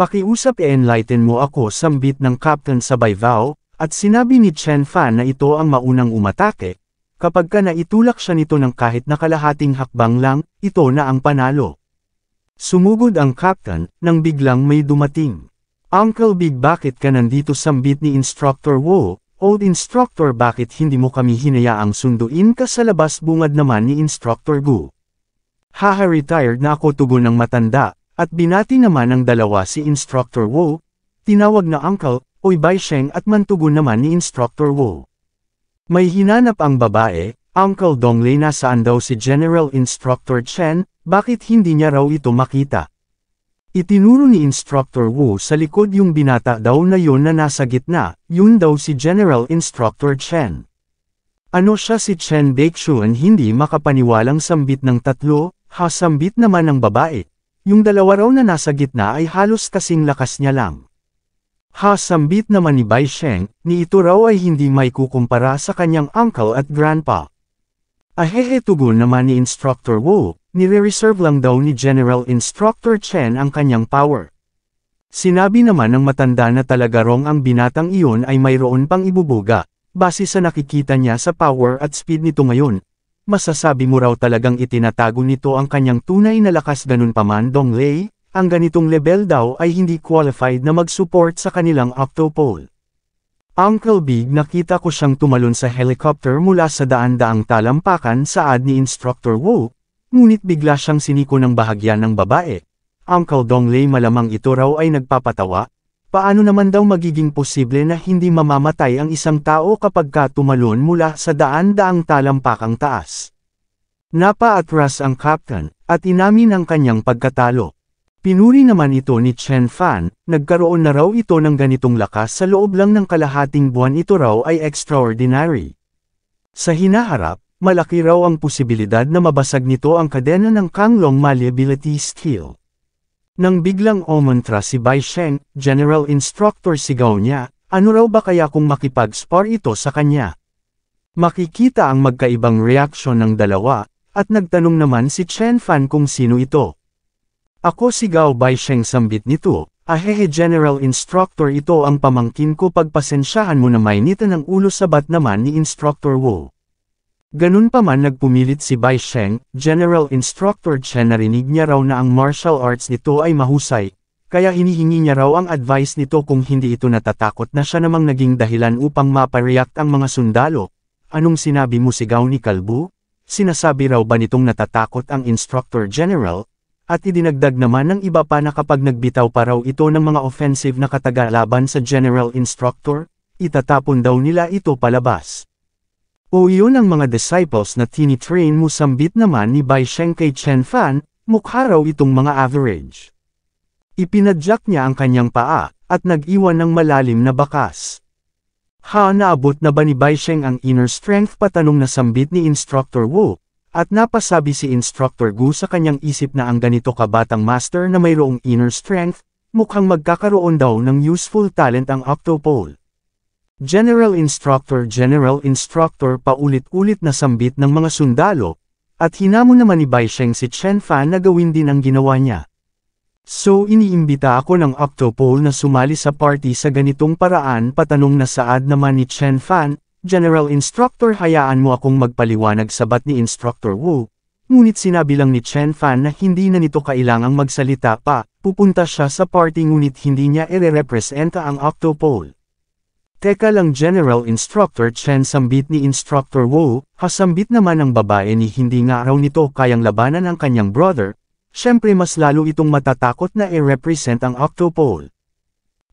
Pakiusap enlighten mo ako sambit ng captain sabay vow, at sinabi ni Chen Fan na ito ang maunang umatake. Kapag ka naitulak siya nito ng kahit na kalahating hakbang lang, ito na ang panalo. Sumugod ang captain, nang biglang may dumating. Uncle Big bakit ka nandito sambit ni Instructor Wu, old instructor bakit hindi mo kami hinayaang sunduin ka sa labas bungad naman ni Instructor Gu. Retired na ako tugon ng matanda, at binati naman ng dalawa si Instructor Wu, tinawag na uncle, oy Baisheng at mantugon naman ni Instructor Wu. May hinanap ang babae, Uncle Donglei nasaan daw si General Instructor Chen, bakit hindi niya raw ito makita? Itinuro ni Instructor Wu sa likod yung binata daw na yun na nasa gitna, yun daw si General Instructor Chen. Ano siya si Chen Baixuan hindi makapaniwalang sambit ng tatlo, sambit naman ng babae, yung dalawa raw na nasa gitna ay halos kasing lakas niya lang. Sambit naman ni Baisheng, ni ito raw ay hindi may kukumpara sa kanyang uncle at grandpa. Tugon naman ni Instructor Wu, nire-reserve lang daw ni General Instructor Chen ang kanyang power. Sinabi naman ng matanda na talaga rong ang binatang iyon ay mayroon pang ibubuga, base sa nakikita niya sa power at speed nito ngayon. Masasabi mo raw talagang itinatago nito ang kanyang tunay na lakas ganun pa man Donglei? Ang ganitong level daw ay hindi qualified na mag-support sa kanilang octopole. Uncle Big nakita ko siyang tumalon sa helicopter mula sa daan-daang talampakan saad ni Instructor Wu, ngunit bigla siyang siniko ng bahagya ng babae. Uncle Donglei malamang ito raw ay nagpapatawa, paano naman daw magiging posible na hindi mamamatay ang isang tao kapag ka tumalon mula sa daan-daang talampakang taas. Napa-atras ang captain, at inamin ang kanyang pagkatalo. Pinuri naman ito ni Chen Fan, nagkaroon na raw ito ng ganitong lakas sa loob lang ng kalahating buwan ito raw ay extraordinary. Sa hinaharap, malaki raw ang posibilidad na mabasag nito ang kadena ng Kanglong malleability skill. Nang biglang umontra si Baisheng, General Instructor sigaw niya, ano raw ba kaya kung makipag-spar ito sa kanya? Makikita ang magkaibang reaksyon ng dalawa, at nagtanong naman si Chen Fan kung sino ito. Ako sigaw Baisheng sambit nito, General Instructor ito ang pamangkin ko pagpasensyahan mo na mainitan ng ulo sabat naman ni Instructor Wu. Ganun pa man nagpumilit si Baisheng, General Instructor Chen narinig niya raw na ang martial arts nito ay mahusay, kaya hinihingi niya raw ang advice nito kung hindi ito natatakot na siya namang naging dahilan upang mapareact ang mga sundalo. Anong sinabi mo sigaw ni Kalbu? Sinasabi raw ba nitong natatakot ang Instructor General? At idinagdag naman ng iba pa na kapag nagbitaw pa raw ito ng mga offensive na katagalaban sa General Instructor, itatapon daw nila ito palabas. O iyon ang mga disciples na tinitrain mo, sambit naman ni Bai Sheng kay Chen Fan, mukha raw itong mga average. Ipinadyak niya ang kanyang paa, at nag-iwan ng malalim na bakas. Naabot na ba ni Bai Sheng ang inner strength, patanong na sambit ni Instructor Wu, at napasabi si Instructor Gu sa kanyang isip na ang ganito kabatang master na mayroong inner strength, mukhang magkakaroon daw ng useful talent ang Octopole. General Instructor paulit-ulit na sambit ng mga sundalo, at hinamon naman ni Bai Sheng si Chen Fan na gawin din ang ginawa niya. So iniimbita ako ng Octopole na sumali sa party sa ganitong paraan, patanong na saad naman ni Chen Fan. General Instructor, hayaan mo akong magpaliwanag, sabat ni Instructor Wu, ngunit sinabi lang ni Chen Fan na hindi na nito kailangang magsalita pa, pupunta siya sa party ngunit hindi niya ire-representa ang Octopole. Teka lang General Instructor Chen, sambit ni Instructor Wu, kasambit naman ang babae ni hindi nga raw nito kayang labanan ang kanyang brother, syempre mas lalo itong matatakot na i-represent ang Octopole.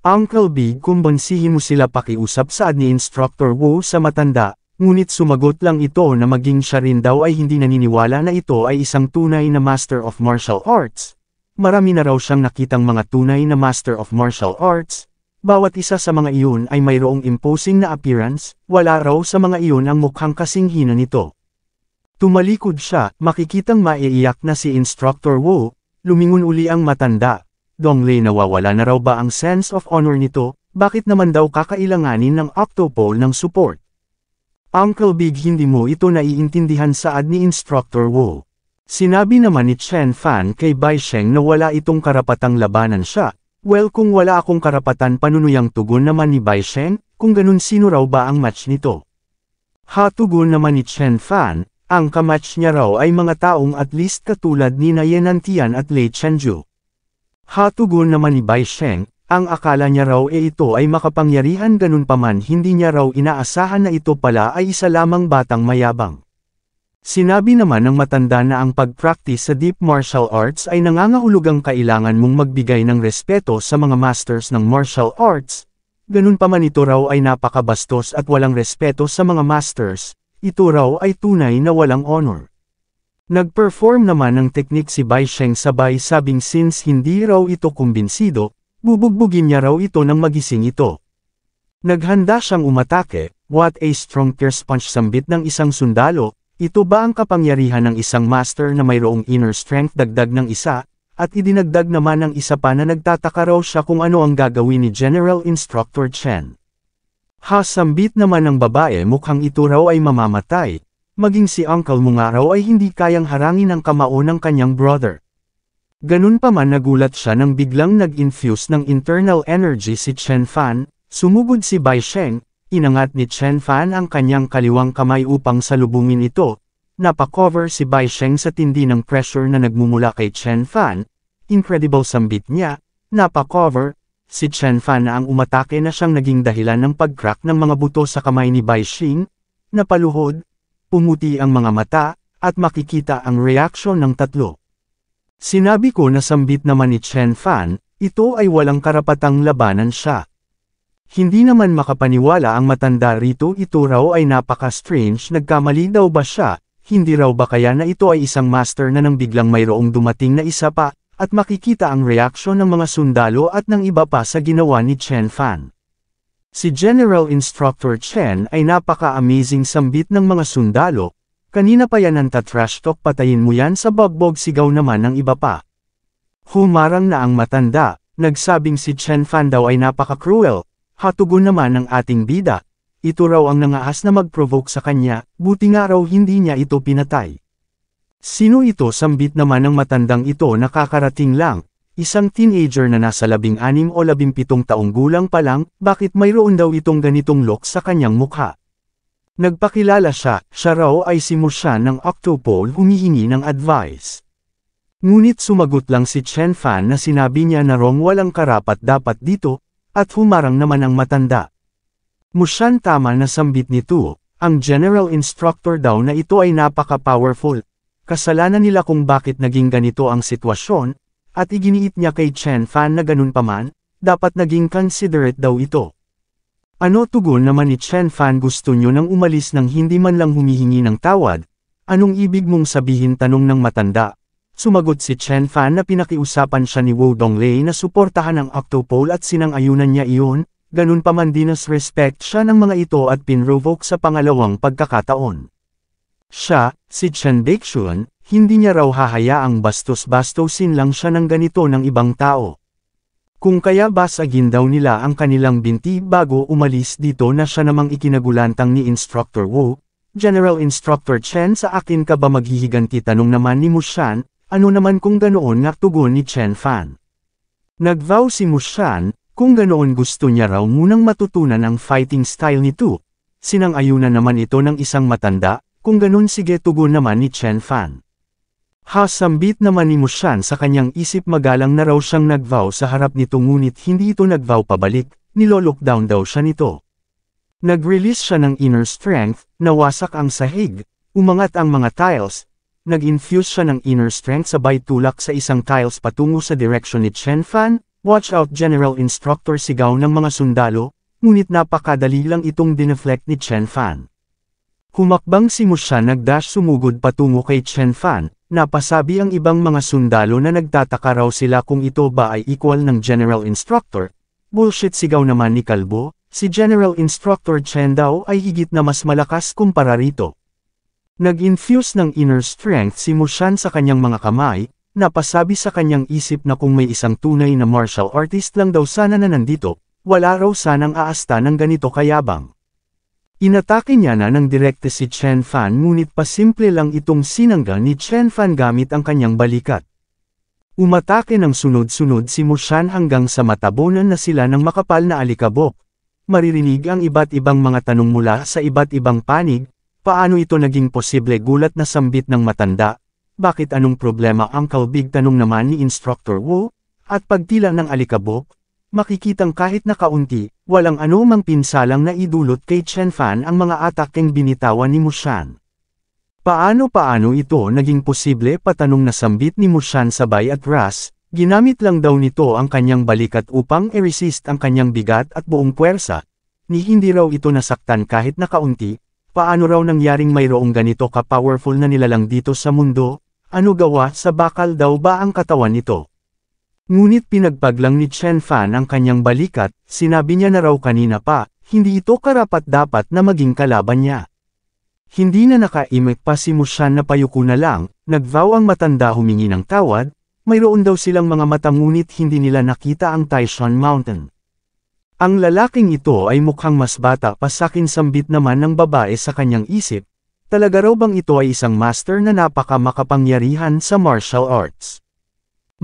Uncle Big, kumbonsihin mo sila, pakiusap saad ni Instructor Wu sa matanda, ngunit sumagot lang ito na maging siya rin daw ay hindi naniniwala na ito ay isang tunay na Master of Martial Arts. Marami na raw siyang nakitang mga tunay na Master of Martial Arts. Bawat isa sa mga iyon ay mayroong imposing na appearance, wala raw sa mga iyon ang mukhang kasing hina nito. Tumalikod siya, makikitang maiiyak na si Instructor Wu, lumingon uli ang matanda. Donglei, nawawala na raw ba ang sense of honor nito, bakit naman daw kakailanganin ng Octopole ng support? Uncle Big, hindi mo ito naiintindihan, saad ni Instructor Wu. Sinabi naman ni Chen Fan kay Bai Sheng na wala itong karapatang labanan siya. Well, kung wala akong karapatan, panunuyang tugon naman ni Bai Sheng, kung ganun sino raw ba ang match nito? Tugon naman ni Chen Fan, ang kamatch niya raw ay mga taong at least katulad ni Yan Tian at Lei Chenju. Tugon naman ni Bai Sheng, ang akala niya raw ito ay makapangyarihan, ganun pa man hindi niya raw inaasahan na ito pala ay isa lamang batang mayabang. Sinabi naman ng matanda na ang pag-practice sa deep martial arts ay nangangahulugang kailangan mong magbigay ng respeto sa mga masters ng martial arts, ganun pa man ito raw ay napakabastos at walang respeto sa mga masters, ito raw ay tunay na walang honor. Nag-perform naman ng teknik si Bai Sheng, sabay sabing since hindi raw ito kumbinsido, bubugbugin niya raw ito ng magising ito. Naghanda siyang umatake, what a strong pierce punch, sambit ng isang sundalo. Ito ba ang kapangyarihan ng isang master na mayroong inner strength, dagdag ng isa, at idinagdag naman ng isa pa na nagtataka raw siya kung ano ang gagawin ni General Instructor Chen. Sambit naman ng babae, mukhang ito raw ay mamamatay, maging si uncle mo nga raw ay hindi kayang harangin ang kamao ng kanyang brother. Ganun pa man, nagulat siya nang biglang nag-infuse ng internal energy si Chen Fan, sumugod si Bai Sheng. Inangat ni Chen Fan ang kanyang kaliwang kamay upang salubungin ito. Napakover si Bai Sheng sa tindi ng pressure na nagmumula kay Chen Fan. Incredible, sambit niya. Napakover si Chen Fan na ang umatake na siyang naging dahilan ng pag-crack ng mga buto sa kamay ni Bai Sheng. Napaluhod, pumuti ang mga mata, at makikita ang reaksyon ng tatlo. Sinabi ko na, sambit naman ni Chen Fan, ito ay walang karapatang labanan siya. Hindi naman makapaniwala ang matanda rito, ito raw ay napaka-strange, nagkamali daw ba siya, hindi raw ba kaya na ito ay isang master na nang biglang mayroong dumating na isa pa, at makikita ang reaksyon ng mga sundalo at ng iba pa sa ginawa ni Chen Fan. Si General Instructor Chen ay napaka-amazing, sambit ng mga sundalo, kanina pa yan ang trash talk, patayin mo yan sa bagbog, sigaw naman ng iba pa. Humarang na ang matanda, nagsabing si Chen Fan daw ay napaka-cruel. Tugon naman ng ating bida, ito raw ang nangaas na mag-provoke sa kanya, buti nga raw hindi niya ito pinatay. Sino ito, sambit naman ng matandang ito, nakakarating lang, isang teenager na nasa 16 o 17 taong gulang pa lang, bakit mayroon daw itong ganitong look sa kanyang mukha? Nagpakilala siya raw ay si Mushan ng Octopole, humihingi ng advice. Ngunit sumagot lang si Chen Fan na sinabi niya na wrong, walang karapat dapat dito, at humarang naman ang matanda. Mushan, tama na, sambit nito, ang General Instructor daw na ito ay napaka-powerful. Kasalanan nila kung bakit naging ganito ang sitwasyon, at iginiit niya kay Chen Fan na ganun pa man, dapat naging considerate daw ito. Ano tugon naman ni Chen Fan, gusto nyo nang umalis nang hindi man lang humihingi ng tawad? Anong ibig mong sabihin, tanong ng matanda? Sumagot si Chen Fan na pinakiusapan siya ni Wu Donglei na suportahan ang Octopole at sinang-ayunan niya iyon, ganun pa man disrespect siya ng mga ito at pinrovoke sa pangalawang pagkakataon. Siya, si Chen Baekhyun, hindi niya raw hahayaang bastos-bastosin lang siya ng ganito ng ibang tao. Kung kaya basagin daw nila ang kanilang binti bago umalis dito na siya namang ikinagulantang ni Instructor Wu. General Instructor Chen, sa akin ka ba maghihiganti, tanong naman ni Mushan, ano naman kung ganoon nga, tugon ni Chen Fan. Nagvow si Mushan, kung ganoon gusto niya raw munang matutunan ang fighting style nito. Sinang-ayunan naman ito ng isang matanda, kung ganoon sige, tugon naman ni Chen Fan. Sambit naman ni Mushan sa kanyang isip, magalang na raw siyang nagvow sa harap nito ngunit hindi ito nagvow pabalik, nilolockdown daw siya nito. Nag-release siya ng inner strength, nawasak ang sahig, umangat ang mga tiles, nag-infuse siya ng inner strength sabay tulak sa isang tiles patungo sa direksyon ni Chen Fan. Watch out General Instructor, sigaw ng mga sundalo, ngunit napakadali lang itong dineflect ni Chen Fan. Humakbang si Mushan, nagdash sumugod patungo kay Chen Fan. Napasabi ang ibang mga sundalo na nagtataka raw sila kung ito ba ay equal ng General Instructor. Bullshit, sigaw naman ni Kalbo, si General Instructor Chen daw ay higit na mas malakas kumpara rito. Nag-infuse ng inner strength si Mushan sa kanyang mga kamay, napasabi sa kanyang isip na kung may isang tunay na martial artist lang daw sana na nandito, wala raw sanang aasta ng ganito kayabang. Inatake niya na ng direkte si Chen Fan ngunit pasimple lang itong sinangga ni Chen Fan gamit ang kanyang balikat. Umatake ng sunod-sunod si Mushan hanggang sa matabunan na sila ng makapal na alikabok. Maririnig ang iba't ibang mga tanong mula sa iba't ibang panig, paano ito naging posible, gulat na sambit ng matanda, bakit anong problema Uncle Big, tanong naman ni Instructor Wu, at pagtila ng alikabok, makikitang kahit na kaunti, walang anumang pinsalang na idulot kay Chen Fan ang mga atakeng binitawan ni Mushan. Paano ito naging posible, patanong na sambit ni Mushan sabay at ras, ginamit lang daw nito ang kanyang balikat upang i-resist ang kanyang bigat at buong puwersa, ni hindi raw ito nasaktan kahit na kaunti, paano raw nangyaring mayroong ganito ka-powerful na nilalang dito sa mundo, ano gawa sa bakal daw ba ang katawan nito? Ngunit pinagpaglang ni Chen Fan ang kanyang balikat, sinabi niya na raw kanina pa, hindi ito karapat-dapat na maging kalaban niya. Hindi na nakaimik pa si Mushan na payuko na lang, nagvow ang matanda, humingi ng tawad, mayroon daw silang mga mata ngunit hindi nila nakita ang Taishan Mountain. Ang lalaking ito ay mukhang mas bata pa sakin, sambit naman ng babae sa kanyang isip, talaga raw bang ito ay isang master na napaka makapangyarihan sa martial arts?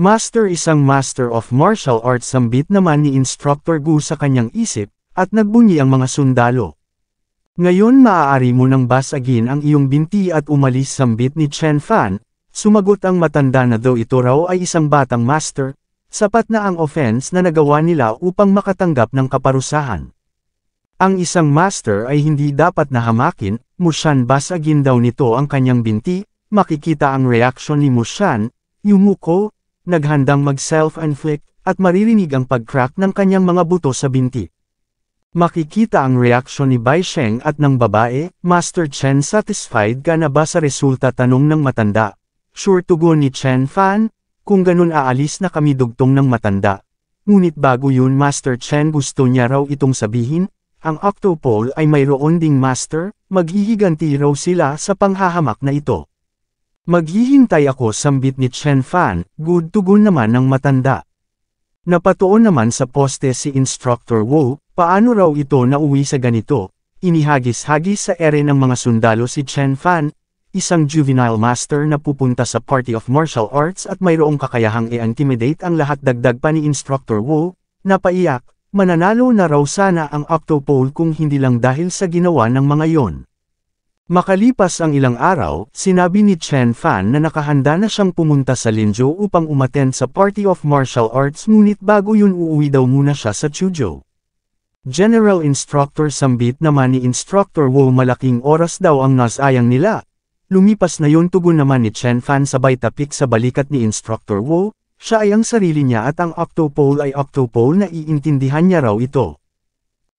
Isang master of martial arts, sambit naman ni Instructor Gu sa kanyang isip, at nagbunyi ang mga sundalo. Ngayon maaari mo nang basagin ang iyong binti at umalis, sambit ni Chen Fan, sumagot ang matanda na daw ito raw ay isang batang master, sapat na ang offense na nagawa nila upang makatanggap ng kaparusahan. Ang isang master ay hindi dapat na hamakin, Mushan, basagin daw nito ang kanyang binti, makikita ang reaksyon ni Mushan, yumuko, naghandang mag-self-inflict, at maririnig ang pag-crack ng kanyang mga buto sa binti. Makikita ang reaksyon ni Bai Sheng at ng babae, Master Chen, satisfied ka na ba sa resulta, tanong ng matanda. Sure, tugon ni Chen Fan, kung ganun aalis na kami, dugtong ng matanda. Ngunit bago yun Master Chen, gusto niya raw itong sabihin, ang Octopole ay mayroon ding master, maghihiganti raw sila sa panghahamak na ito. Maghihintay ako, sambit ni Chen Fan, good, tugon naman ng matanda. Napatuon naman sa poste si Instructor Wu, paano raw ito nauwi sa ganito, inihagis-hagis sa ere ng mga sundalo si Chen Fan, isang juvenile master na pupunta sa party of martial arts at mayroong kakayahang i-intimidate ang lahat, dagdag pa ni Instructor Wu, napaiyak, mananalo na raw sana ang Octopole kung hindi lang dahil sa ginawa ng mga yon. Makalipas ang ilang araw, sinabi ni Chen Fan na nakahanda na siyang pumunta sa Linzhou upang umattend sa Party of Martial Arts, ngunit bago yun uuwi daw muna siya sa Chuzhou. General Instructor, sambit naman ni Instructor Wu, malaking oras daw ang nasayang nila. Lumipas na yun, tugon naman ni Chen Fan sabay tapik sa balikat ni Instructor Wu, siya ay ang sarili niya at ang Octopole ay Octopole na iintindihan niya raw ito.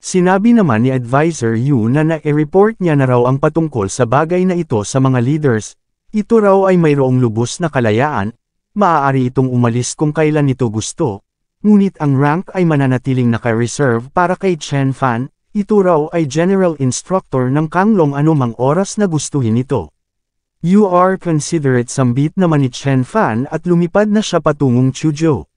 Sinabi naman ni Advisor Yu na na-report niya na raw ang patungkol sa bagay na ito sa mga leaders. Ito raw ay mayroong lubos na kalayaan, maaari itong umalis kung kailan ito gusto. Ngunit ang rank ay mananatiling naka-reserve para kay Chen Fan, ito raw ay General Instructor ng Kanglong anumang oras na gustuhin ito. You are considerate sambit naman ni Chen Fan at lumipad na siya patungong Chuzhou.